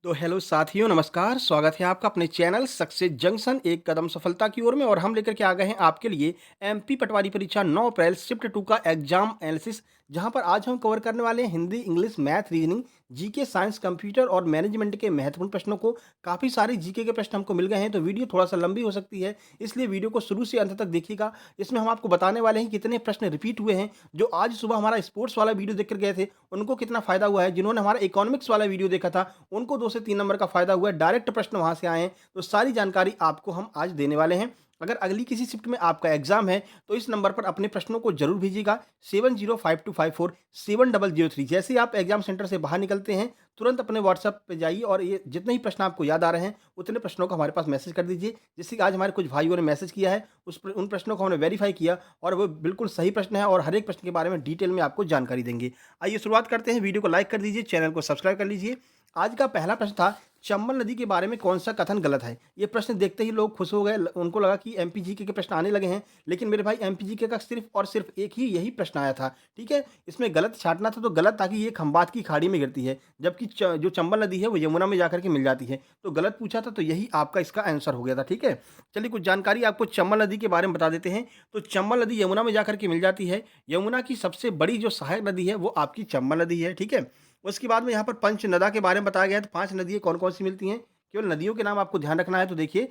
तो हेलो साथियों, नमस्कार। स्वागत है आपका अपने चैनल सक्सेस जंक्शन एक कदम सफलता की ओर में। और हम लेकर के आ गए हैं आपके लिए एमपी पटवारी परीक्षा 9 अप्रैल शिफ्ट 2 का एग्जाम एनालिसिस। जहां पर आज हम कवर करने वाले हैं Hindi, English, math, reasoning, GK, science, computer और मैनेजमेंट के महत्वपूर्ण प्रश्नों को। काफ़ी सारे जीके के प्रश्न हमको मिल गए हैं, तो वीडियो थोड़ा सा लंबी हो सकती है, इसलिए वीडियो को शुरू से अंत तक देखिएगा। इसमें हम आपको बताने वाले हैं कितने प्रश्न रिपीट हुए हैं। जो आज सुबह हमारा स्पोर्ट्स वाला वीडियो देख कर गए थे, उनको कितना फ़ायदा हुआ है। जिन्होंने हमारा इकोनॉमिक्स वाला वीडियो देखा था, उनको 2 से 3 नंबर का फ़ायदा हुआ है, डायरेक्ट प्रश्न वहाँ से आए हैं। तो सारी जानकारी आपको हम आज देने वाले हैं। अगर अगली किसी शिफ्ट में आपका एग्ज़ाम है, तो इस नंबर पर अपने प्रश्नों को ज़रूर भेजिएगा 7052547003। जैसे ही आप एग्ज़ाम सेंटर से बाहर निकलते हैं, तुरंत अपने व्हाट्सएप पे जाइए और ये जितने ही प्रश्न आपको याद आ रहे हैं, उतने प्रश्नों को हमारे पास मैसेज कर दीजिए। जैसे कि आज हमारे कुछ भाइयों ने मैसेज किया है, उन प्रश्नों को हमने वेरीफ़ाई किया और वो बिल्कुल सही प्रश्न है और हर एक प्रश्न के बारे में डिटेल में आपको जानकारी देंगे। आइए शुरुआत करते हैं। वीडियो को लाइक कर दीजिए, चैनल को सब्सक्राइब कर लीजिए। आज का पहला प्रश्न था, चंबल नदी के बारे में कौन-सा कथन गलत है? ये प्रश्न देखते ही लोग खुश हो गए। उनको लगा कि एमपी जीके के प्रश्न आने लगे हैं, लेकिन मेरे भाई एमपी जीके का सिर्फ़ और सिर्फ़ एक ही यही प्रश्न आया था, ठीक है? इसमें गलत छाँटना था तो गलत था कि ये खंबात की खाड़ी में गिरती है, जबकि जो चंबल नदी है वो यमुना में जाकर के मिल जाती है। तो गलत पूछा था, तो यही आपका इसका आंसर हो गया था, ठीक है? चलिए कुछ जानकारी आपको चंबल नदी के बारे में बता देते हैं। तो चंबल नदी यमुना में जाकर के मिल जाती है। यमुना की सबसे बड़ी जो सहायक नदी है, वो आपकी चंबल नदी है, ठीक है? उसके बाद में यहाँ पर पंचनदा के बारे में बताया गया है, तो 5 नदियाँ कौन-कौन सी मिलती हैं? केवल नदियों के नाम आपको ध्यान रखना है। तो देखिए,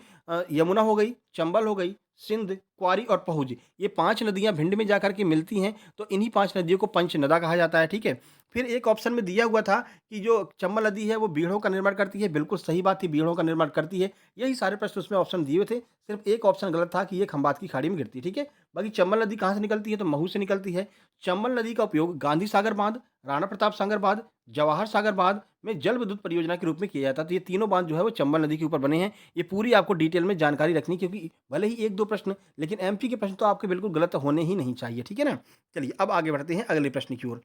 यमुना हो गई, चंबल हो गई, सिंध, क्वारी और पहुज। ये 5 नदियाँ भिंड में जाकर के मिलती हैं, तो इन्हीं 5 नदियों को पंचनदा कहा जाता है, ठीक है? फिर एक ऑप्शन में दिया हुआ था कि जो चंबल नदी है वो बीड़ों का निर्माण करती है। बिल्कुल सही बात थी, बीड़ों का निर्माण करती है। यही सारे प्रश्न उसमें ऑप्शन दिए हुए थे। सिर्फ एक ऑप्शन गलत था कि ये खंबात की खाड़ी में गिरती है, ठीक है? बाकी चंबल नदी कहाँ से निकलती है? तो महू से निकलती है। चंबल नदी का उपयोग गांधी सागर बांध, राणा प्रताप सागर बांध, जवाहर सागर बांध में जल विद्युत परियोजना के रूप में किया जाता है। तो ये तीनों बांध जो है वो चंबल नदी के ऊपर बने हैं। ये पूरी आपको डिटेल में जानकारी रखनी, क्योंकि भले ही 1-2 प्रश्न, लेकिन एमपी के प्रश्न तो आपके बिल्कुल गलत होने ही नहीं चाहिए, ठीक है ना? चलिए अब आगे बढ़ते हैं अगले प्रश्न की ओर।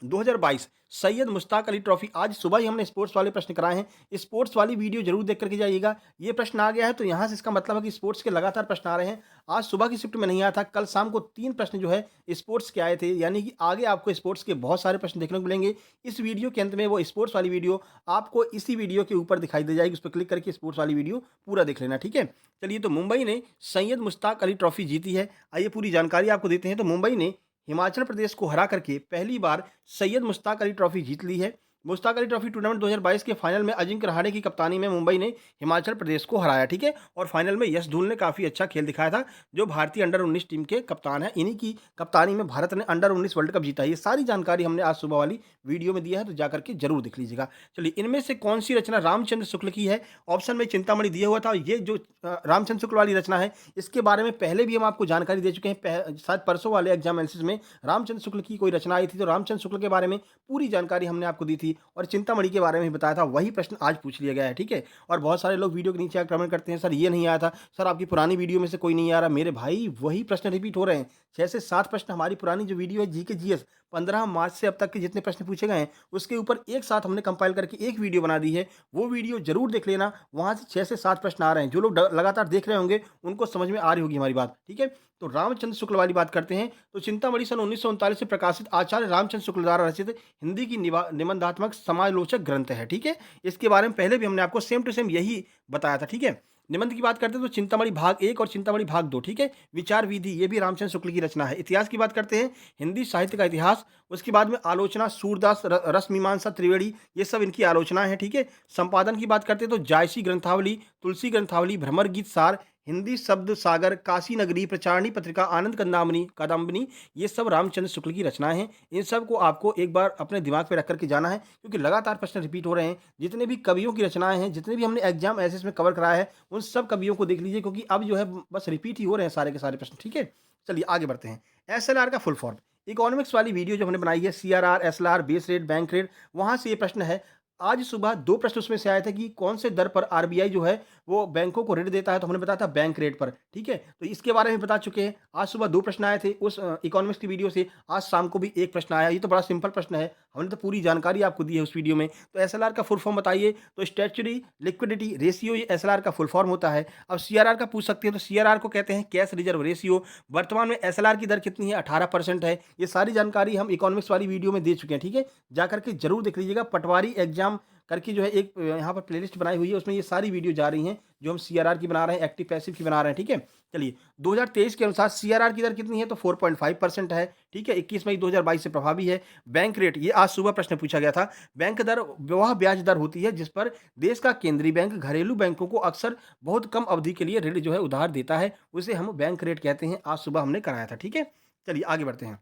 2022 सैयद मुश्ताक अली ट्रॉफी। आज सुबह ही हमने स्पोर्ट्स वाले प्रश्न कराए हैं। स्पोर्ट्स वाली वीडियो जरूर देख करके जाइएगा। ये प्रश्न आ गया है, तो यहाँ से इसका मतलब है कि स्पोर्ट्स के लगातार प्रश्न आ रहे हैं। आज सुबह की शिफ्ट में नहीं आया था, कल शाम को 3 प्रश्न जो है स्पोर्ट्स के आए थे, यानी कि आगे आपको स्पोर्ट्स के बहुत सारे प्रश्न देखने को मिलेंगे। इस वीडियो के अंत में वो स्पोर्ट्स वाली वीडियो आपको इसी वीडियो के ऊपर दिखाई दे जाएगी। उस पर क्लिक करके स्पोर्ट्स वाली वीडियो पूरा देख लेना, ठीक है? चलिए, तो मुंबई ने सैयद मुश्ताक अली ट्रॉफी जीती है। आइए पूरी जानकारी आपको देते हैं। तो मुंबई ने हिमाचल प्रदेश को हरा करके पहली बार सैयद मुश्ताक अली ट्रॉफी जीत ली है। मुश्ताक अली ट्रॉफी टूर्नामेंट 2022 के फाइनल में अजिंक्य रहाणे की कप्तानी में मुंबई ने हिमाचल प्रदेश को हराया, ठीक है? और फाइनल में यश धूल ने काफ़ी अच्छा खेल दिखाया था, जो भारतीय अंडर 19 टीम के कप्तान हैं। इन्हीं की कप्तानी में भारत ने अंडर 19 वर्ल्ड कप जीता है। ये सारी जानकारी हमने आज सुबह वाली वीडियो में दिया है, तो जाकर के जरूर देख लीजिएगा। चलिए, इनमें से कौन सी रचना रामचंद्र शुक्ल की है? ऑप्शन में चिंतामणि दिया हुआ था। ये जो रामचंद्र शुक्ल वाली रचना है, इसके बारे में पहले भी हम आपको जानकारी दे चुके हैं। शायद परसों वाले एग्जाम एनालिसिस में रामचंद्र शुक्ल की कोई रचना आई थी, तो रामचंद्र शुक्ल के बारे में पूरी जानकारी हमने आपको दी थी और चिंतामणि के बारे में भी बताया था। वही प्रश्न आज पूछ लिया गया है, ठीक है? और बहुत सारे लोग वीडियो के नीचे आकर कमेंट करते हैं, सर ये नहीं आया था, सर आपकी पुरानी वीडियो में से कोई नहीं आ रहा। मेरे भाई, वही प्रश्न रिपीट हो रहे हैं। 6 से 7 प्रश्न हमारी पुरानी जो वीडियो है जीके जीएस 15 मार्च से अब तक के जितने प्रश्न पूछे गए हैं, उसके ऊपर एक साथ हमने कंपाइल करके एक वीडियो बना दी है। वो वीडियो जरूर देख लेना। वहां से 6 से 7 प्रश्न आ रहे हैं। जो लोग लगातार देख रहे होंगे, उनको समझ में आ रही होगी हमारी बात, ठीक है? तो रामचंद्र शुक्ल वाली बात करते हैं। तो चिंतामणि सन 1939 से प्रकाशित आचार्य रामचंद्र शुक्ल द्वारा रचित हिंदी की निबंधात्मक समालोचक ग्रंथ है, ठीक है? इसके बारे में पहले भी हमने आपको सेम टू सेम यही बताया था, ठीक है? निबंध की बात करते हैं तो चिंतामणि भाग 1 और चिंतामणि भाग 2, ठीक है? विचार विधि, ये भी रामचंद्र शुक्ल की रचना है। इतिहास की बात करते हैं, हिंदी साहित्य का इतिहास। उसके बाद में आलोचना, सूरदास, रस मीमांसा, त्रिवेणी, ये सब इनकी आलोचना है, ठीक है? संपादन की बात करते हैं तो जायसी ग्रंथावली, तुलसी ग्रंथावली, भ्रमर गीत सार, हिंदी शब्द सागर, काशी नगरी, प्रचारणी पत्रिका, आनंद कंदामनी कादम्बनी, ये सब रामचंद्र शुक्ल की रचनाएं हैं। इन सब को आपको एक बार अपने दिमाग पे रख करके जाना है, क्योंकि लगातार प्रश्न रिपीट हो रहे हैं। जितने भी कवियों की रचनाएं हैं, जितने भी हमने एग्जाम एसेस में कवर कराया है, उन सब कवियों को देख लीजिए, क्योंकि अब जो है बस रिपीट ही हो रहे हैं सारे के सारे प्रश्न, ठीक है? चलिए आगे बढ़ते हैं। एसएलआर का फुल फॉर्म, इकोनॉमिक्स वाली वीडियो जो हमने बनाई है, CRR, SLR, base rate, bank rate, वहां से ये प्रश्न है। आज सुबह 2 प्रश्न उसमें से आए थे कि कौन से दर पर आरबीआई जो है वो बैंकों को ऋण देता है, तो हमने बताया था बैंक रेट पर, ठीक है? तो इसके बारे में बता चुके हैं। आज सुबह 2 प्रश्न आए थे उस इकोनॉमिक्स की वीडियो से। आज शाम को भी 1 प्रश्न आया। ये तो बड़ा सिंपल प्रश्न है, हमने तो पूरी जानकारी आपको दी है उस वीडियो में। तो एसएलआर का फुल फॉर्म बताइए, तो स्टैट्यूटरी लिक्विडिटी रेशियो, ये एसएलआर का फुल फॉर्म होता है। अब सीआरआर का पूछ सकते हैं, तो सीआरआर को कहते हैं कैश रिजर्व रेशियो। वर्तमान में एसएलआर की दर कितनी है? 18% है। ये सारी जानकारी हम इकोनॉमिक्स वाली वीडियो में दे चुके हैं, ठीक है? जाकर के जरूर देख लीजिएगा। पटवारी एग्जाम करके जो है एक यहाँ पर प्लेलिस्ट बनाई हुई है, उसमें ये सारी वीडियो जा रही हैं, जो हम सीआरआर की बना रहे हैं, एक्टिव पैसिव की बना रहे हैं, ठीक है? चलिए, 2023 के अनुसार सीआरआर की दर कितनी है? तो 4.5% है, ठीक है? 21 मई 2022 से प्रभावी है। बैंक रेट, ये आज सुबह प्रश्न पूछा गया था। बैंक दर वह ब्याज दर होती है जिस पर देश का केंद्रीय बैंक घरेलू बैंकों को अक्सर बहुत कम अवधि के लिए ऋण जो है उधार देता है, उसे हम बैंक रेट कहते हैं। आज सुबह हमने कराया था, ठीक है? चलिए आगे बढ़ते हैं।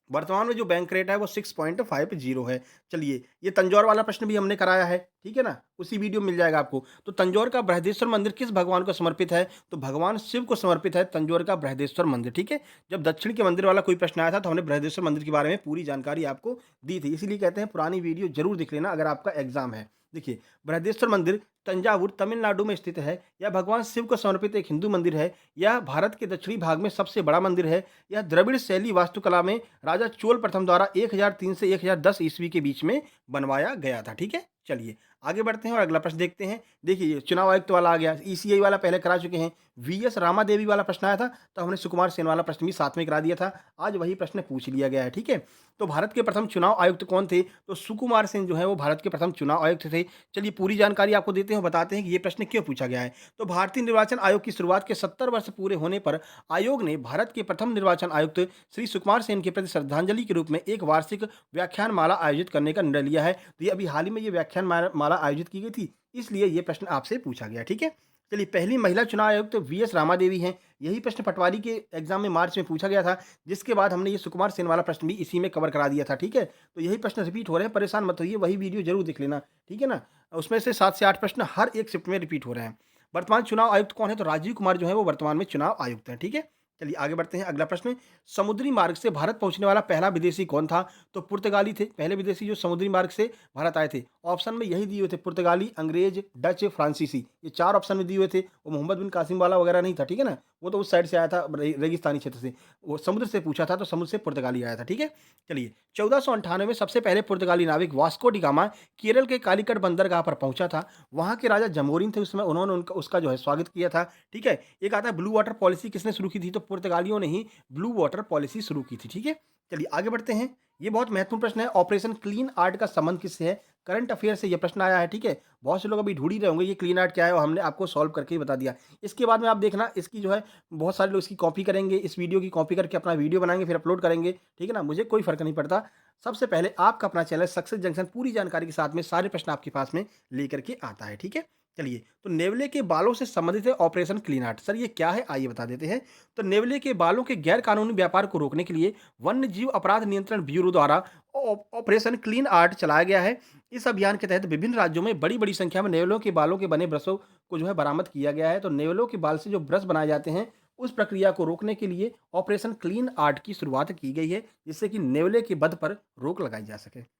वर्तमान में जो बैंक रेट है वो 6.50 है। चलिए, ये तंजौर वाला प्रश्न भी हमने कराया है, ठीक है ना? उसी वीडियो में मिल जाएगा आपको। तो तंजौर का बृहदेश्वर मंदिर किस भगवान को समर्पित है? तो भगवान शिव को समर्पित है तंजौर का बृहदेश्वर मंदिर, ठीक है? जब दक्षिण के मंदिर वाला कोई प्रश्न आया था तो हमने बृहदेश्वर मंदिर के बारे में पूरी जानकारी आपको दी थी। इसीलिए कहते हैं पुरानी वीडियो ज़रूर देख लेना अगर आपका एग्ज़ाम है। देखिए, बृहदेश्वर मंदिर तंजावुर तमिलनाडु में स्थित है। यह भगवान शिव को समर्पित एक हिंदू मंदिर है। यह भारत के दक्षिणी भाग में सबसे बड़ा मंदिर है। यह द्रविड़ शैली वास्तुकला में राजा चोल प्रथम द्वारा 1003 से 1010 ईस्वी के बीच में बनवाया गया था, ठीक है? चलिए आगे बढ़ते हैं और अगला प्रश्न देखते हैं। देखिए, ये चुनाव आयुक्त वाला आ गया, ईसीआई वाला पहले करा चुके हैं। वीएस रामादेवी वाला प्रश्न आया था, तो हमने सुकुमार सेन वाला प्रश्न भी साथ में करा दिया था। आज वही प्रश्न पूछ लिया गया है, ठीक है? तो भारत के प्रथम चुनाव आयुक्त कौन थे? तो सुकुमार सेन जो है वो भारत के प्रथम चुनाव आयुक्त थे। चलिए पूरी जानकारी आपको देते हैं और बताते हैं कि ये प्रश्न क्यों पूछा गया है। तो भारतीय निर्वाचन आयोग की शुरुआत के 70 वर्ष पूरे होने पर आयोग ने भारत के प्रथम निर्वाचन आयुक्त श्री सुकुमार सेन के प्रति श्रद्धांजलि के रूप में एक वार्षिक व्याख्यान माला आयोजित करने का निर्णय लिया है। तो ये अभी हाल ही में ये व्याख्यान माला आयोजित की गई थी, इसलिए ये प्रश्न आपसे पूछा गया, ठीक है? चलिए, पहली महिला चुनाव आयुक्त वीएस रामादेवी हैं। यही प्रश्न पटवारी के एग्जाम में मार्च में पूछा गया था, जिसके बाद हमने ये सुकुमार सेन वाला प्रश्न भी इसी में कवर करा दिया था, ठीक है? तो यही प्रश्न रिपीट हो रहे हैं, परेशान मत होइए, वही वीडियो जरूर देख लेना, ठीक है ना? उसमें से 7 से 8 प्रश्न हर एक शिफ्ट में रिपीट हो रहे हैं। वर्तमान चुनाव आयुक्त कौन है? तो राजीव कुमार जो है वो वर्तमान में चुनाव आयुक्त हैं, ठीक है? चलिए आगे बढ़ते हैं। अगला प्रश्न, समुद्री मार्ग से भारत पहुंचने वाला पहला विदेशी कौन था? तो पुर्तगाली थे, पहले विदेशी जो समुद्री मार्ग से भारत आए थे। ऑप्शन में यही दिए हुए थे, पुर्तगाली, अंग्रेज, डच, फ्रांसीसी, ये 4 ऑप्शन में दिए हुए थे। वो मोहम्मद बिन कासिम वाला वगैरह नहीं था, ठीक है ना? वो तो उस साइड से आया था, रेगिस्तानी क्षेत्र से। वो समुद्र से पूछा था, तो समुद्र से पुर्तगाली आया था, ठीक है? चलिए, 1498 में सबसे पहले पुर्तगाली नाविक वास्को डी गामा केरल के कालीकट बंदरगाह पर पहुंचा था। वहां के राजा जमोरिन थे, उसमें उन्होंने उनका उसका जो है स्वागत किया था, ठीक है? एक आता है ब्लू वाटर पॉलिसी किसने शुरू की थी? तो पुर्तगालियों ने ही ब्लू वाटर पॉलिसी शुरू की थी, ठीक है? चलिए आगे बढ़ते हैं। ये बहुत महत्वपूर्ण प्रश्न है, ऑपरेशन क्लीन आर्ट का संबंध किससे है? करंट अफेयर से ये प्रश्न आया है, ठीक है? बहुत से लोग अभी ढूंढ ही रहे होंगे ये क्लीन आर्ट क्या है, और हमने आपको सॉल्व करके ही बता दिया। इसके बाद में आप देखना, इसकी जो है बहुत सारे लोग इसकी कॉपी करेंगे, इस वीडियो की कॉपी करके अपना वीडियो बनाएंगे, फिर अपलोड करेंगे, ठीक है ना? मुझे कोई फर्क नहीं पड़ता। सबसे पहले आपका अपना चैनल सक्सेस जंक्शन पूरी जानकारी के साथ में सारे प्रश्न आपके पास में लेकर के आता है, ठीक है? चलिए, तो नेवले के बालों से संबंधित है ऑपरेशन क्लीन आर्ट। सर ये क्या है, आइए बता देते हैं। तो नेवले के बालों के गैर कानूनी व्यापार को रोकने के लिए वन्य जीव अपराध नियंत्रण ब्यूरो द्वारा ऑपरेशन क्लीन आर्ट चलाया गया है। इस अभियान के तहत विभिन्न राज्यों में बड़ी-बड़ी संख्या में नेवलों के बालों के बने ब्रशों को जो है बरामद किया गया है। तो नेवलों के बाल से जो ब्रश बनाए जाते हैं, उस प्रक्रिया को रोकने के लिए ऑपरेशन क्लीन आर्ट की शुरुआत की गई है, जिससे कि नेवले के वध पर रोक लगाई जा सके।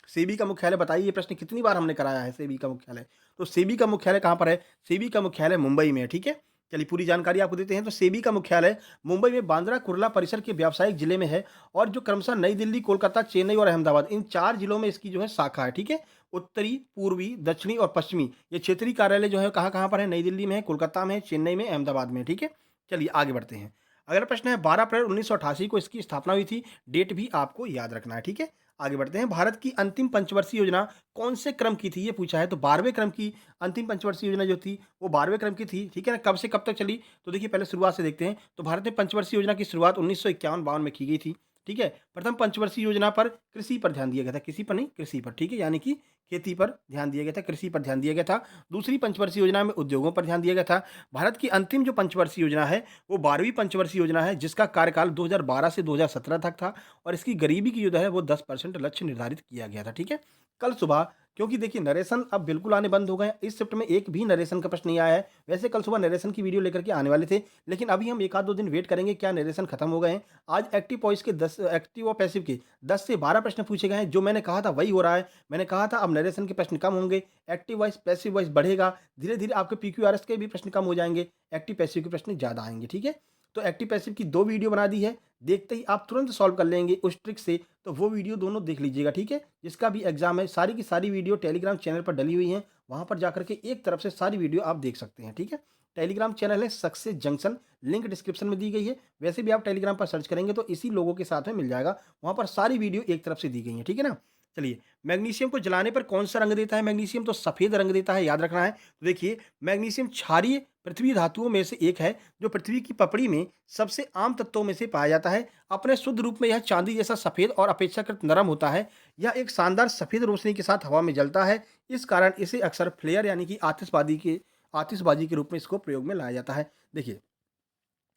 सेबी का मुख्यालय बताइए, ये प्रश्न कितनी बार हमने कराया है सेबी का मुख्यालय? तो सेबी का मुख्यालय कहाँ पर है? सेबी का मुख्यालय मुंबई में है, ठीक है? चलिए पूरी जानकारी आपको देते हैं। तो सेबी का मुख्यालय मुंबई में बांद्रा कुर्ला परिसर के व्यावसायिक जिले में है, और जो क्रमशः नई दिल्ली, कोलकाता, चेन्नई और अहमदाबाद, इन 4 जिलों में इसकी जो है शाखा है, ठीक है? उत्तरी, पूर्वी, दक्षिणी और पश्चिमी, ये क्षेत्रीय कार्यालय जो है कहाँ-कहाँ पर है? नई दिल्ली में है, कोलकाता में है, चेन्नई में, अहमदाबाद में, ठीक है? चलिए आगे बढ़ते हैं। अगला प्रश्न है, 12 अप्रैल 1988 को इसकी स्थापना हुई थी, डेट भी आपको याद रखना है, ठीक है? आगे बढ़ते हैं। भारत की अंतिम पंचवर्षीय योजना कौन से क्रम की थी, ये पूछा है। तो 12वें क्रम की अंतिम पंचवर्षीय योजना जो थी, वो 12वें क्रम की थी, ठीक है ना? कब से कब तक चली? तो देखिए पहले शुरुआत से देखते हैं। तो भारत में पंचवर्षीय योजना की शुरुआत 1951-52 में की गई थी, ठीक है? प्रथम पंचवर्षीय योजना पर कृषि पर ध्यान दिया गया था, किसी पर नहीं, कृषि पर, ठीक है? यानी कि खेती पर ध्यान दिया गया था, कृषि पर ध्यान दिया गया था। दूसरी पंचवर्षीय योजना में उद्योगों पर ध्यान दिया गया था। भारत की अंतिम जो पंचवर्षीय योजना है, वो 12वीं पंचवर्षीय योजना है, जिसका कार्यकाल 2012 से 2017 तक था, और इसकी गरीबी की जो है वो 10% लक्ष्य निर्धारित किया गया था, ठीक है? कल सुबह, क्योंकि देखिए नरेशन अब बिल्कुल आने बंद हो गए हैं, इस शिफ्ट में एक भी नरेशन का प्रश्न नहीं आया है। वैसे कल सुबह नरेशन की वीडियो लेकर के आने वाले थे, लेकिन अभी हम 1 आध 2 दिन वेट करेंगे, क्या नरेशन खत्म हो गए हैं। आज एक्टिव वॉइस के 10 एक्टिव और पैसिव के 10 से 12 प्रश्न पूछे गए हैं, जो मैंने कहा था वही हो रहा है। मैंने कहा था अब नरेशन के प्रश्न कम होंगे, एक्टिव वॉइस, पैसिव वॉइस बढ़ेगा, धीरे-धीरे आपके पीक्यूआरएस के भी प्रश्न कम हो जाएँगे, एक्टिव पैसिव के प्रश्न ज़्यादा आएँगे, ठीक है? तो एक्टिव पैसिव की 2 वीडियो बना दी है, देखते ही आप तुरंत सॉल्व कर लेंगे उस ट्रिक से, तो वो वीडियो दोनों देख लीजिएगा, ठीक है? जिसका भी एग्ज़ाम है, सारी की सारी वीडियो टेलीग्राम चैनल पर डली हुई हैं, वहाँ पर जाकर के एक तरफ से सारी वीडियो आप देख सकते हैं, ठीक है? टेलीग्राम चैनल है सक्सेस जंक्शन, लिंक डिस्क्रिप्शन में दी गई है। वैसे भी आप टेलीग्राम पर सर्च करेंगे तो इसी लोगों के साथ में मिल जाएगा, वहाँ पर सारी वीडियो एक तरफ से दी गई हैं, ठीक है ना? चलिए, मैग्नीशियम को जलाने पर कौन-सा रंग देता है मैग्नीशियम? तो सफ़ेद रंग देता है, याद रखना है। तो देखिए, मैग्नीशियम क्षारीय पृथ्वी धातुओं में से एक है, जो पृथ्वी की पपड़ी में सबसे आम तत्वों में से पाया जाता है। अपने शुद्ध रूप में यह चांदी जैसा सफ़ेद और अपेक्षाकृत नरम होता है। यह एक शानदार सफ़ेद रोशनी के साथ हवा में जलता है। इस कारण इसे अक्सर फ्लेयर यानी कि आतिशबाज़ी के रूप में इसको प्रयोग में लाया जाता है। देखिए,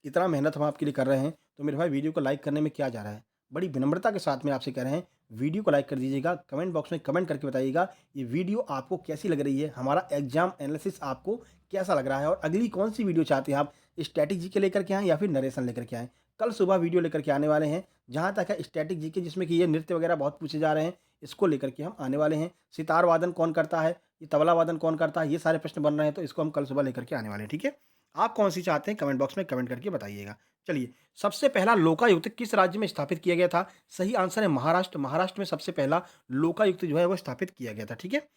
इतना मेहनत हम आपके लिए कर रहे हैं, तो मेरे भाई वीडियो को लाइक करने में क्या जा रहा है? बड़ी विनम्रता के साथ में आपसे कह रहे हैं, वीडियो को लाइक कर दीजिएगा, कमेंट बॉक्स में कमेंट करके बताइएगा, ये वीडियो आपको कैसी लग रही है? हमारा एग्ज़ाम एनालिसिस आपको कैसा लग रहा है? और अगली कौन-सी वीडियो चाहते हैं आप? स्टैटिक जीके लेकर के आएँ या फिर नरेशन लेकर के आएँ? कल सुबह वीडियो लेकर के आने वाले हैं, जहाँ तक है स्टैटिक जीके जिसमें कि ये नृत्य वगैरह बहुत पूछे जा रहे हैं, इसको लेकर के हम आने वाले हैं। सितार वादन कौन करता है? ये तबला वादन कौन करता है? ये सारे प्रश्न बन रहे हैं, तो इसको हम कल सुबह लेकर के आने वाले हैं, ठीक है? आप कौन-सी चाहते हैं कमेंट बॉक्स में कमेंट करके बताइएगा। चलिए, सबसे पहला लोकायुक्त किस राज्य में स्थापित किया गया था? सही आंसर है महाराष्ट्र। महाराष्ट्र में सबसे पहला लोकायुक्त जो है वो स्थापित किया गया था, ठीक है?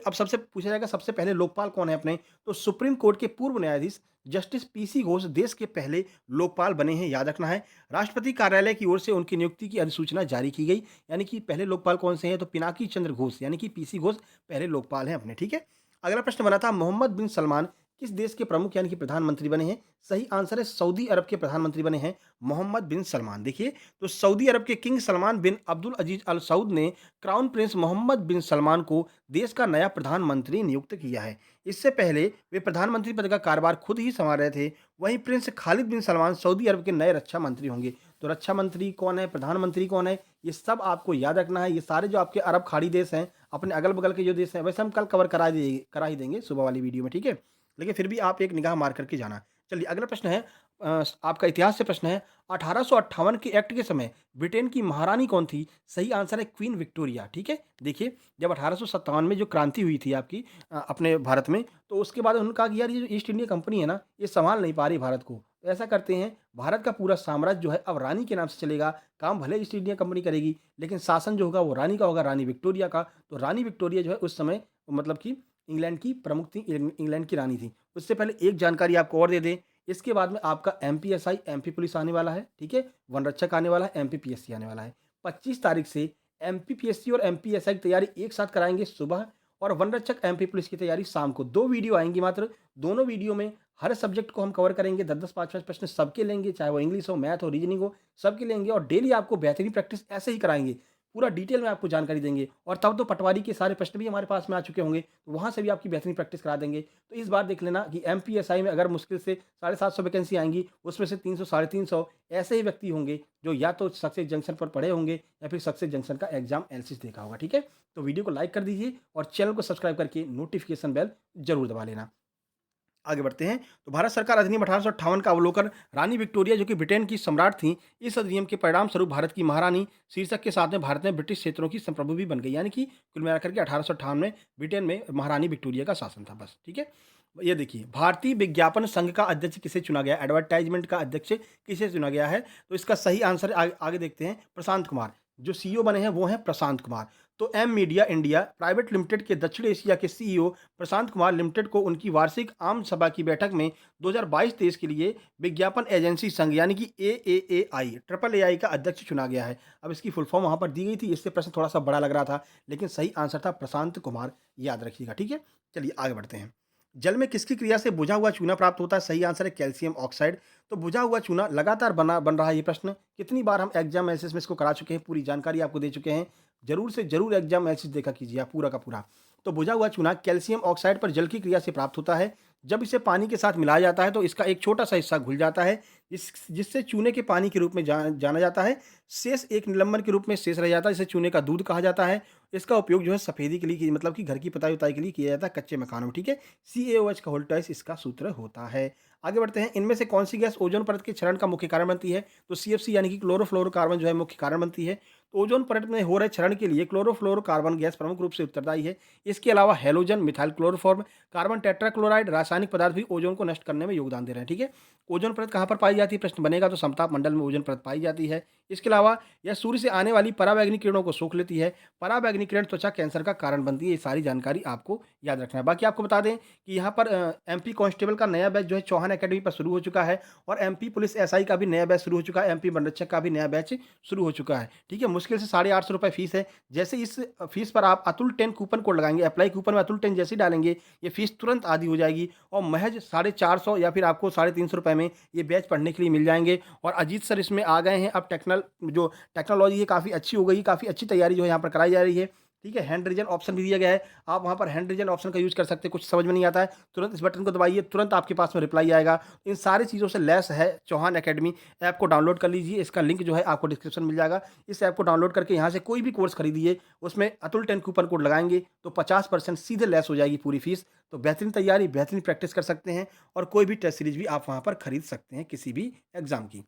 अब सबसे पूछा जाएगा सबसे पहले लोकपाल कौन है अपने? तो सुप्रीम कोर्ट के पूर्व न्यायाधीश जस्टिस पीसी घोष देश के पहले लोकपाल बने हैं, याद रखना है। राष्ट्रपति कार्यालय की ओर से उनकी नियुक्ति की अधिसूचना जारी की गई, यानी कि पहले लोकपाल कौन से हैं? तो पिनाकी चंद्र घोष यानी कि पीसी घोष पहले लोकपाल हैं अपने, ठीक है? अगला प्रश्न बना था मोहम्मद बिन सलमान किस देश के प्रमुख यानी कि प्रधानमंत्री बने हैं? सही आंसर है सऊदी अरब के प्रधानमंत्री बने हैं मोहम्मद बिन सलमान। देखिए, तो सऊदी अरब के किंग सलमान बिन अब्दुल अजीज अल सऊद ने क्राउन प्रिंस मोहम्मद बिन सलमान को देश का नया प्रधानमंत्री नियुक्त किया है। इससे पहले वे प्रधानमंत्री पद का कार्यभार खुद ही संभाल रहे थे। वहीं प्रिंस खालिद बिन सलमान सऊदी अरब के नए रक्षा मंत्री होंगे। तो रक्षा मंत्री कौन है, प्रधानमंत्री कौन है, ये सब आपको याद रखना है। ये सारे जो आपके अरब खाड़ी देश हैं, अपने अगल बगल के जो देश हैं, वैसे हम कल कवर करा ही देंगे सुबह वाली वीडियो में, ठीक है? लेकिन फिर भी आप एक निगाह मार करके जाना। चलिए, अगला प्रश्न है आपका इतिहास से प्रश्न है 1858 के एक्ट के समय ब्रिटेन की महारानी कौन थी? सही आंसर है क्वीन विक्टोरिया, ठीक है? देखिए, जब 1857 में जो क्रांति हुई थी आपकी अपने भारत में, तो उसके बाद उन्होंने कहा कि यार ये जो ईस्ट इंडिया कंपनी है ना, ये सँभाल नहीं पा रही भारत को। तो ऐसा करते हैं, भारत का पूरा साम्राज्य जो है अब रानी के नाम से चलेगा। काम भले ईस्ट इंडिया कंपनी करेगी, लेकिन शासन जो होगा वो रानी का होगा, रानी विक्टोरिया का। तो रानी विक्टोरिया जो है उस समय मतलब कि इंग्लैंड की प्रमुख थी, इंग्लैंड की रानी थी। उससे पहले एक जानकारी आपको और दे दें, इसके बाद में आपका एमपीएसआई, एमपी पुलिस आने वाला है, ठीक है? वन रक्षक आने वाला है, एमपीपीएससी आने वाला है। 25 तारीख से एमपीपीएससी और एमपीएसआई की तैयारी एक साथ कराएँगे सुबह, और वन रक्षक, एमपी पुलिस की तैयारी शाम को। 2 वीडियो आएँगी मात्र। दोनों वीडियो में हर सब्जेक्ट को हम कवर करेंगे, 10-10, 5-5 प्रश्न सबके लेंगे, चाहे वो इंग्लिश हो, मैथ हो, रीजनिंग हो, सबके लेंगे, और डेली आपको बेहतरीन प्रैक्टिस ऐसे ही कराएँगे। पूरा डिटेल में आपको जानकारी देंगे, और तब तो पटवारी के सारे प्रश्न भी हमारे पास में आ चुके होंगे, तो वहाँ से भी आपकी बेहतरीन प्रैक्टिस करा देंगे। तो इस बार देख लेना कि एमपीएसआई में अगर मुश्किल से 750 वैकेंसी आएँगी, उसमें से 300 साढ़े 300 ऐसे ही व्यक्ति होंगे जो या तो सक्सेस जंक्शन पर पढ़े होंगे या फिर सक्सेस जंक्शन का एग्जाम एनालिसिस देखा होगा, ठीक है? तो वीडियो को लाइक कर दीजिए और चैनल को सब्सक्राइब करके नोटिफिकेशन बेल ज़रूर दबा लेना। आगे बढ़ते हैं, तो भारत सरकार अधिनियम 1858 का अवलोकन रानी विक्टोरिया जो कि ब्रिटेन की सम्राट थीं, इस अधिनियम के परिणाम स्वरूप भारत की महारानी शीर्षक के साथ में भारत में ब्रिटिश क्षेत्रों की संप्रभु भी बन गई, यानी कि कुल मिलाकर के 1858 में ब्रिटेन में महारानी विक्टोरिया का शासन था बस, ठीक है? ये देखिए, भारतीय विज्ञापन संघ का अध्यक्ष किसे चुना गया? एडवर्टाइजमेंट का अध्यक्ष किसे चुना गया है? तो इसका सही आंसर आगे देखते हैं, प्रशांत कुमार। जो सीईओ बने हैं वो हैं प्रशांत कुमार। तो M media India private limited के दक्षिण एशिया के सीईओ प्रशांत कुमार लिमिटेड को उनकी वार्षिक आम सभा की बैठक में 2022-23 के लिए विज्ञापन एजेंसी संघ यानी कि एएएआई ट्रिपल एआई का अध्यक्ष चुना गया है। अब इसकी फुल फॉर्म वहाँ पर दी गई थी, इससे प्रश्न थोड़ा सा बड़ा लग रहा था, लेकिन सही आंसर था प्रशांत कुमार, याद रखिएगा, ठीक है? चलिए आगे बढ़ते हैं। जल में किसकी क्रिया से बुझा हुआ चूना प्राप्त होता है? सही आंसर है कैल्शियम ऑक्साइड। तो बुझा हुआ चूना लगातार बन रहा है ये प्रश्न। कितनी बार हम एग्जाम एनालिसिस में इसको करा चुके हैं, पूरी जानकारी आपको दे चुके हैं। जरूर से जरूर एग्जाम एनालिसिस देखा कीजिए आप पूरा का पूरा। तो बुझा हुआ चूना कैल्शियम ऑक्साइड पर जल की क्रिया से प्राप्त होता है। जब इसे पानी के साथ मिलाया जाता है तो इसका एक छोटा सा हिस्सा घुल जाता है, जिससे चूने के पानी के रूप में जाना जाता है। शेष एक निलंबन के रूप में शेष रह जाता है, जिसे चूने का दूध कहा जाता है। इसका उपयोग जो है सफेदी के लिए मतलब कि घर की पुताई उताई के लिए किया जाता है, कच्चे मकानों में, ठीक है? CaOH का होल ट्वाइस इसका सूत्र होता है। आगे बढ़ते हैं, इनमें से कौन सी गैस ओजोन परत के क्षरण का मुख्य कारण बनती है? तो CFC यानी कि क्लोरोफ्लोरोकार्बन जो है मुख्य कारण बनती है। तो ओजोन परत में हो रहे क्षरण के लिए क्लोरोफ्लोरोकार्बन गैस प्रमुख रूप से उत्तरदायी है। इसके अलावा halogen, methyl chloroform, carbon tetrachloride रासायनिक पदार्थ भी ओजोन को नष्ट करने में योगदान दे रहे हैं, ठीक है? ओजोन परत कहाँ पर पाई जाती है? प्रश्न बनेगा तो समताप मंडल में ओजोन परत पाई जाती है। इसके अलावा यह सूर्य से आने वाली पराबैंगनी किरणों को सोख लेती है। पराबैंगनी अग्निकिरण त्वचा कैंसर का कारण बनती है। ये सारी जानकारी आपको याद रखना है। बाकी आपको बता दें कि यहाँ पर एमपी कांस्टेबल का नया बैच जो है चौहान अकेडमी पर शुरू हो चुका है और एमपी पुलिस एसआई का भी नया बैच शुरू हो चुका है, एमपी वनरक्षक का भी नया बैच शुरू हो चुका है। ठीक है, मुश्किल से ₹850 फीस है। जैसे इस फीस पर आप अतुल 10 कूपन कोड लगाएँगे, अप्लाई कूपन में अतुल 10 जैसे ही डालेंगे, ये फीस तुरंत आधी हो जाएगी और महज़ 450 या फिर आपको ₹350 में ये बैच पढ़ने के लिए मिल जाएँगे। और अजीत सर इसमें आ गए हैं। अब टेक्नोलॉजी है काफ़ी अच्छी हो गई है, काफ़ी अच्छी तैयारी जो है यहाँ पर कराई जा रही है। ठीक है, हैंड रिजन ऑप्शन भी दिया गया है। आप वहाँ पर हैंड रिजन ऑप्शन का यूज़ कर सकते हैं। कुछ समझ में नहीं आता है, तुरंत इस बटन को दबाइए, तुरंत आपके पास में रिप्लाई आएगा। इन सारी चीज़ों से लैस है चौहान अकेडमी। ऐप को डाउनलोड कर लीजिए, इसका लिंक जो है आपको डिस्क्रिप्शन मिल जाएगा। इस ऐप को डाउनलोड करके यहाँ से कोई भी कोर्स खरीदिए, उसमें अतुल 10 कूपन कोड लगाएँगे तो 50% सीधे लेस हो जाएगी पूरी फीस। तो बेहतरीन तैयारी, बेहतरीन प्रैक्टिस कर सकते हैं और कोई भी टेस्ट सीरीज़ भी आप वहाँ पर खरीद सकते हैं किसी भी एग्ज़ाम की।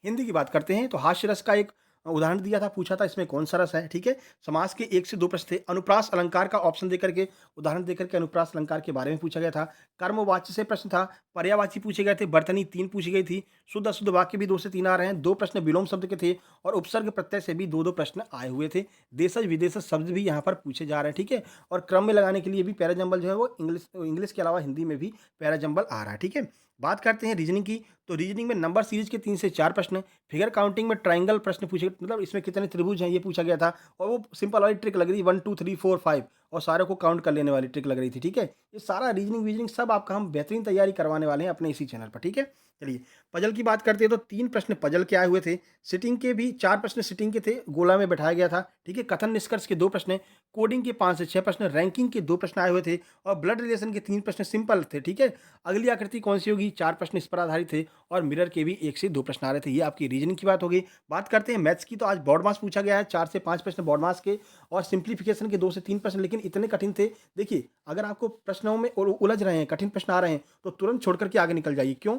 हिंदी की बात करते हैं तो हास्य रस का एक उदाहरण दिया था, पूछा था इसमें कौन-सा रस है, ठीक है? समास के 1 से 2 प्रश्न थे। अनुप्रास अलंकार का ऑप्शन देकर के उदाहरण देकर के अनुप्रास अलंकार के बारे में पूछा गया था। कर्मवाची से प्रश्न था, पर्यायवाची पूछे गए थे, वर्तनी 3 पूछी गई थी। शुद्ध-अशुद्ध वाक्य भी 2 से 3 आ रहे हैं। 2 प्रश्न विलोम शब्द के थे और उपसर्ग प्रत्यय से भी 2-2 प्रश्न आए हुए थे। देशज-विदेशज शब्द भी यहाँ पर पूछे जा रहे हैं, ठीक है? और क्रम में लगाने के लिए भी पैराजंबल जो है वो इंग्लिश के अलावा हिंदी में भी पैराजंबल आ रहा है, ठीक है? बात करते हैं रीजनिंग की, तो रीजनिंग में नंबर सीरीज के 3 से 4 प्रश्न, फिगर काउंटिंग में ट्रायंगल प्रश्न पूछे, मतलब इसमें कितने त्रिभुज हैं ये पूछा गया था और वो सिंपल वाली ट्रिक लग रही है 1 2 3 4 5 और सारे को काउंट कर लेने वाली ट्रिक लग रही थी, ठीक है? ये सारा रीजनिंग सब आपका हम बेहतरीन तैयारी करवाने वाले हैं अपने इसी चैनल पर, ठीक है? चलिए, पजल की बात करते हैं तो 3 प्रश्न पजल के आए हुए थे, सिटिंग के भी 4 प्रश्न सिटिंग के थे, गोला में बैठाया गया था, ठीक है? कथन निष्कर्ष के 2 प्रश्न, कोडिंग के 5 से 6 प्रश्न, रैंकिंग के 2 प्रश्न आए हुए थे और ब्लड रिलेशन के 3 प्रश्न सिंपल थे, ठीक है? अगली आकृति कौन सी होगी, 4 प्रश्न इस पर आधारित थे और मिरर के भी 1 से 2 प्रश्न आ रहे थे। ये आपकी रीजनिंग की बात हो गई। बात करते हैं मैथ्स की, तो आज बॉड मास पूछा गया है, 4 से 5 प्रश्न बॉड मास के और सिंप्लीफिकेशन के 2 से 3 प्रश्न, लेकिन इतने कठिन थे। देखिए, अगर आपको प्रश्नों में उलझ रहे हैं, कठिन प्रश्न आ रहे हैं, तो तुरंत छोड़ कर के आगे निकल जाइए। क्यों?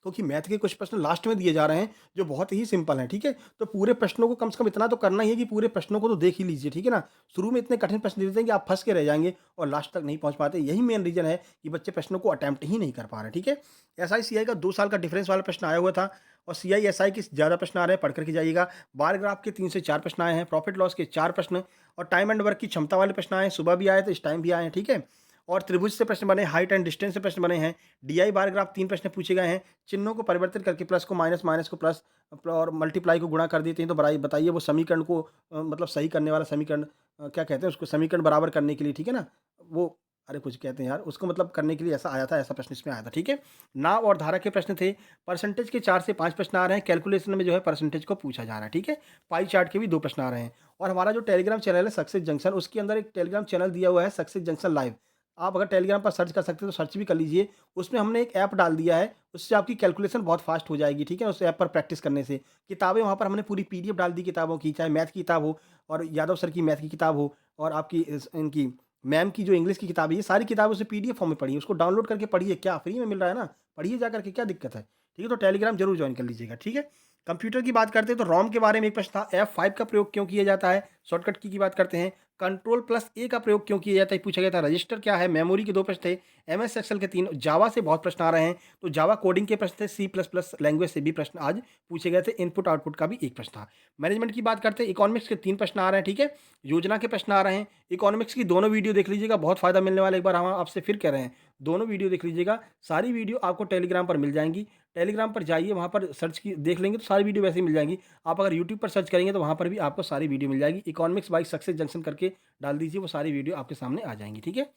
क्योंकि मैथ के कुछ प्रश्न लास्ट में दिए जा रहे हैं जो बहुत ही सिंपल हैं, ठीक है? तो पूरे प्रश्नों को कम से कम इतना तो करना ही है कि पूरे प्रश्नों को तो देख ही लीजिए, ठीक है ना? शुरू में इतने कठिन प्रश्न दे देते हैं कि आप फँस के रह जाएँगे और लास्ट तक नहीं पहुँच पाते। यही मेन रीज़न है कि बच्चे प्रश्नों को अटेम्प्ट ही नहीं कर पा रहे, ठीक है? एसआई सीआई का 2 साल का डिफरेंस वाला प्रश्न आया हुआ था और सीआई एसआई के ज़्यादा प्रश्न आ रहे हैं, पढ़ कर के जाइएगा। बार ग्राफ के 3 से 4 प्रश्न आए हैं, प्रॉफिट लॉस के 4 प्रश्न और टाइम एंड वर्क की क्षमता वाले प्रश्न आए हैं। सुबह भी आए थे, इस टाइम भी आए हैं, ठीक है? और त्रिभुज से प्रश्न बने, हाइट एंड डिस्टेंस से प्रश्न बने हैं, डीआई बार ग्राफ 3 प्रश्न पूछे गए हैं, चिन्हों को परिवर्तित करके प्लस को माइनस, माइनस को प्लस और मल्टीप्लाई को गुणा कर देते हैं, तो बताइए वो समीकरण को मतलब सही करने वाला समीकरण क्या कहते हैं उसको, समीकरण बराबर करने के लिए, ठीक है ना? वो अरे कुछ कहते हैं यार, उसको मतलब करने के लिए ऐसा आया था, ऐसा प्रश्न इसमें आया था, ठीक है? नाव और धारा के प्रश्न थे, परसेंटेज के 4 से 5 प्रश्न आ रहे हैं, कैलकुलेशन में जो है परसेंटेज को पूछा जा रहा है, ठीक है? पाई चार्ट के भी 2 प्रश्न आ रहे हैं और हमारा जो टेलीग्राम चैनल है सक्सेस जंक्शन, उसके अंदर एक टेलीग्राम चैनल दिया हुआ है सक्सेस जंक्शन लाइव। आप अगर टेलीग्राम पर सर्च कर सकते हैं तो सर्च भी कर लीजिए। उसमें हमने एक ऐप डाल दिया है, उससे आपकी कैलकुलेशन बहुत फास्ट हो जाएगी, ठीक है? उस ऐप पर प्रैक्टिस करने से। किताबें वहाँ पर हमने पूरी पीडीएफ डाल दी किताबों की, चाहे मैथ की किताब हो और यादव सर की मैथ की किताब हो और आपकी इनकी मैम की जो इंग्लिश की किताब है, ये सारी किताबें उसे पीडीएफ फॉर्म में पढ़िए, उसको डाउनलोड करके पढ़िए, क्या फ्री में मिल रहा है ना? पढ़िए जा करके, क्या दिक्कत है? ठीक है? तो टेलीग्राम ज़रूर जॉइन कर लीजिएगा, ठीक है? कंप्यूटर की बात करते हैं तो रोम के बारे में एक प्रश्न था, F5 का प्रयोग क्यों किया जाता है? शॉर्टकट की बात करते हैं, कंट्रोल प्लस ए का प्रयोग क्यों किया जाता है? पूछा गया था। रजिस्टर क्या है? मेमोरी के 2 प्रश्न थे, एमएस एक्सेल के 3, जावा से बहुत प्रश्न आ रहे हैं, तो जावा कोडिंग के प्रश्न थे, सी प्लस प्लस लैंग्वेज से भी प्रश्न आज पूछे गए थे, इनपुट आउटपुट का भी एक प्रश्न था। मैनेजमेंट की बात करते हैं, इकोनॉमिक्स के 3 प्रश्न आ रहे हैं, ठीक है? योजना के प्रश्न आ रहे हैं, इकोनॉमिक्स की दोनों वीडियो देख लीजिएगा, बहुत फ़ायदा मिलने वाला है। एक बार हम आपसे फिर कह रहे हैं, दोनों वीडियो देख लीजिएगा, सारी वीडियो आपको टेलीग्राम पर मिल जाएँगी। टेलीग्राम पर जाइए, वहाँ पर सर्च की देख लेंगे तो सारी वीडियो वैसे ही मिल जाएँगी। आप अगर यूट्यूब पर सर्च करेंगे तो वहाँ पर भी आपको सारी वीडियो मिल जाएगी। इकोनॉमिक्स बाय सक्सेस जंक्शन करके डाल दीजिए, वो सारी वीडियो आपके सामने आ जाएँगी, ठीक है?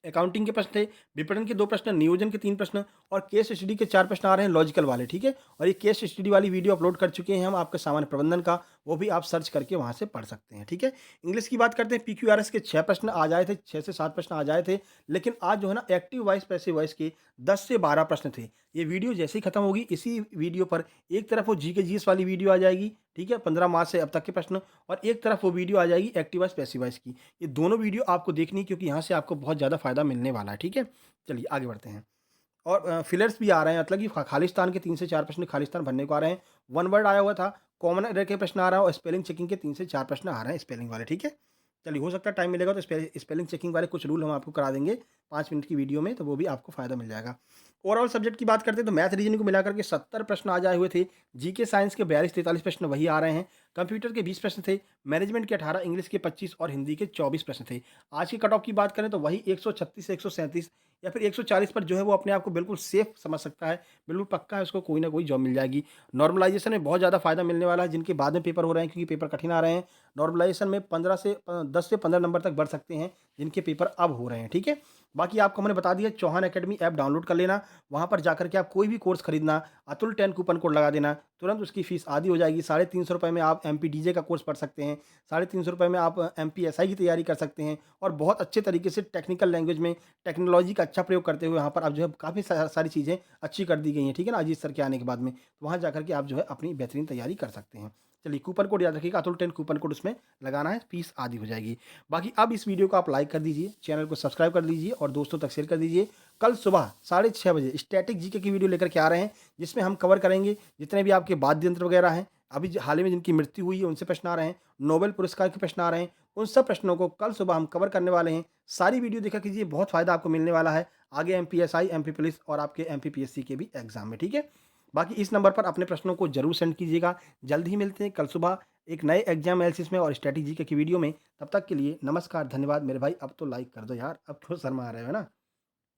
अकाउंटिंग के प्रश्न थे, विपणन के 2 प्रश्न, नियोजन के 3 प्रश्न और केस स्टडी के 4 प्रश्न आ रहे हैं लॉजिकल वाले, ठीक है? और ये केस स्टडी वाली वीडियो अपलोड कर चुके हैं हम आपके सामान्य प्रबंधन का, वो भी आप सर्च करके वहाँ से पढ़ सकते हैं, ठीक है? इंग्लिश की बात करते हैं, पीक्यूआरएस के 6 प्रश्न आज आए थे, 6 से 7 प्रश्न आज आए थे, लेकिन आज जो है ना एक्टिव वॉइस, पैसिव वॉइस के 10 से 12 प्रश्न थे। ये वीडियो जैसे ही खत्म होगी, इसी वीडियो पर एक तरफ वो जीके जीएस वाली वीडियो आ जाएगी, ठीक है? 15 मार्च से अब तक के प्रश्न और एक तरफ वो वीडियो आ जाएगी एक्टिव वॉइस, पैसिव वॉइस की। ये दोनों वीडियो आपको देखनी है क्योंकि यहाँ से आपको बहुत ज़्यादा फ़ायदा मिलने वाला है, ठीक है? चलिए आगे बढ़ते हैं। और फिलर्स भी आ रहे हैं, मतलब कि खालिस्तान के 3 से 4 प्रश्न खालिस्तान भरने को आ रहे हैं। वन वर्ड आया हुआ था, कॉमन एरर के प्रश्न आ रहा है और स्पेलिंग चेकिंग के 3 से 4 प्रश्न आ रहे हैं स्पेलिंग वाले, ठीक है? चलिए, हो सकता है टाइम मिलेगा तो स्पेलिंग चेकिंग वाले कुछ रूल हम आपको करा देंगे 5 मिनट की वीडियो में, तो वो भी आपको फ़ायदा मिल जाएगा। ओवरऑल सब्जेक्ट की बात करते हैं तो मैथ रीजनिंग को मिलाकर के 70 प्रश्न आज आए हुए थे। जीके साइंस के 42-43 प्रश्न वही आ रहे हैं। कंप्यूटर के 20 प्रश्न थे, मैनेजमेंट के 18, इंग्लिश के 25 और हिंदी के 24 प्रश्न थे। आज की कट ऑफ की बात करें तो वही 136 से 137 या फिर 140 पर जो है वो अपने आप को बिल्कुल सेफ समझ सकता है, बिल्कुल पक्का है उसको कोई ना कोई जॉब मिल जाएगी। नॉर्मलाइज़ेशन में बहुत ज़्यादा फ़ायदा मिलने वाला है जिनके बाद में पेपर हो रहे हैं क्योंकि पेपर कठिन आ रहे हैं। नॉर्मलाइज़ेशन में 15 से 10 से 15 नंबर तक बढ़ सकते हैं, जिनके पेपर अब हो रहे हैं, ठीक है? बाकी आपको हमने बता दिया चौहान अकेडमी ऐप डाउनलोड कर लेना, वहाँ पर जाकर के आप कोई भी कोर्स खरीदना, अतुल 10 कूपन कोड लगा देना, तुरंत उसकी फ़ीस आधी हो जाएगी। ₹350 में आप एमपीडीजे का कोर्स पढ़ सकते हैं, ₹350 में आप एमपीएसआई की तैयारी कर सकते हैं और बहुत अच्छे तरीके से टेक्निकल लैंग्वेज में टेक्नोलॉजी का अच्छा प्रयोग करते हुए वहाँ पर आप जो है काफ़ी सारी चीज़ें अच्छी कर दी गई हैं, ठीक है ना? अजीत सर के आने के बाद में। तो वहाँ जाकर के आप जो है अपनी बेहतरीन तैयारी कर सकते हैं। चलिए कूपन कोड याद रखिएगा अतुल 10 कूपन कोड उसमें लगाना है, फ़ीस आधी हो जाएगी। बाकी अब इस वीडियो को आप लाइक कर दीजिए, चैनल को सब्सक्राइब कर लीजिए और दोस्तों तक शेयर कर दीजिए। कल सुबह 6:30 बजे स्टैटिक जीके की वीडियो लेकर के आ रहे हैं, जिसमें हम कवर करेंगे जितने भी आपके वाद्य यंत्र वगैरह हैं, अभी हाल ही में जिनकी मृत्यु हुई है उनसे प्रश्न आ रहे हैं, नोबेल पुरस्कार के प्रश्न आ रहे हैं, उन सब प्रश्नों को कल सुबह हम कवर करने वाले हैं। सारी वीडियो देखा कीजिए, बहुत फ़ायदा आपको मिलने वाला है, आगे एमपीएसआई, एमपी पुलिस और आपके एमपीपीएससी के भी एग्ज़ाम में, ठीक है? बाकी इस नंबर पर अपने प्रश्नों को ज़रूर सेंड कीजिएगा। जल्द ही मिलते हैं कल सुबह एक नए एग्जाम एनालिसिस में और स्ट्रैटेजी के की वीडियो में। तब तक के लिए नमस्कार, धन्यवाद मेरे भाई। अब तो लाइक कर दो यार, अब क्यों शर्मा रहे हो, है ना?